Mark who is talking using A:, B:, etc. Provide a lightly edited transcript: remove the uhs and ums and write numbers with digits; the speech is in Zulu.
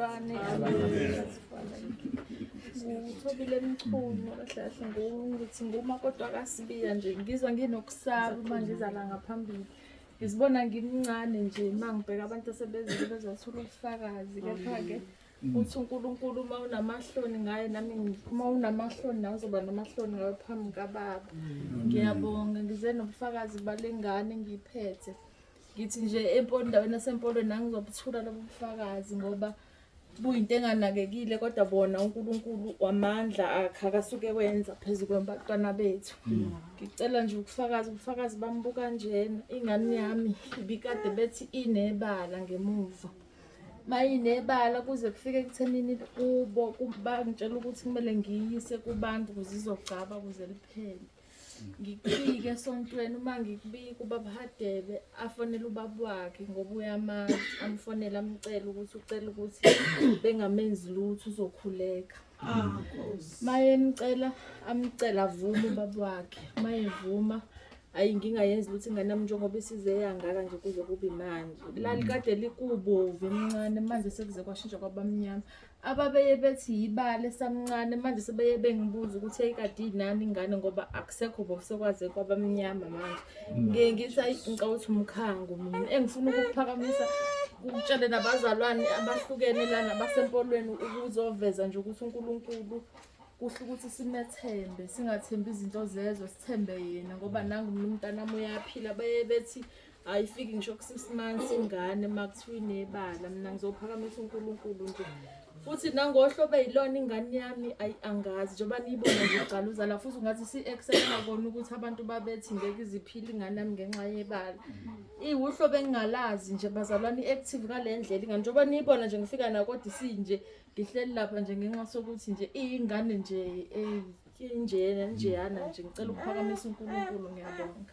A: abantwana ngithobile emchunu kahle kahle ngithi ngumakoti kaSibiya nje ngizwa nginokusaba uma ngizala ngaphambili. Ngizibona ngimncane nje mangibheka abantu asebezile bezothola ubufakazi kepha-ke uthi uNkulunkulu uma unamahloni ngaye nami uma unamahloni nawe uzoba namahloni ngawe phambi kababa. Ngiyabonga ngize nobufakazi balengane ngiyiphethe. Ngithi nje endaweni nasempolweni nangizobuthula lobu bufakazi ngoba buyinto enganakekile kodwa bona uNkulunkulu wamandla akasuke wenza phezulu kwabantwana bethu. Ngicela nje ubufakazi bambuka kanjena ingane yami ibikade bethi inebala ngemuva. Mayinebala kuze kufike ekuthenini kubo bangitshela ukuthi kumele ngiyise kubantu ukuze izogcaba ukuze liphele. Ngikufike esontweni uma ngikubika ubaba Hadebe afonela ubaba wakhe ngoba uyamazi amfonela amcela ukuthi ucela ukuthi bengamenzi lutho uzokhuleka. Maye amcela avuma ubaba wakhe. Maye vuma ayi ngingayenzi ukuthi ingane yami njengoba isize yangaka nje kuze kube manje. Lali kade likubovu emncane manje sekuze kwashintsha kwabamnyama. Ababeye bethi yibale samncane manje sebeye bengibuza ukuthi eyikade inani ingane ngoba akusekho bovu sekwaze kwabamnyama manje. Ngithi ngicawuthi umkhango mina engifuna ukuphakamisa ukutshela nabazalwane abahlukene lana basempolweni ukuzoveza nje ukuthi uNkulunkulu kuhle ukuthi simethembe singathembi izinto zezwe sithembe yena ngoba nangu umntana wami uyaphila baye bethi ayifiki ngisho ku6 months ingane makuthiwa inebala mina ngizophakamisa uNkulunkulu nje futhi nangohlobo eyilona ingane yami angazi njengoba niyibona nje uqala uzala futhi ungathi si-excel kona ukuthi abantu babethi ngeke iziphile ingane yami ngenxa yebala. Ihlobo engingalazi nje bazalwane active kalendlela ingane njengoba niyibona nje ngifika nakodwa isinje ngihleli lapha nje ngenxa sokuthi nje ingane nje njeyana nje ngicela ukuphakamisa uNkulunkulu ngiyabonga.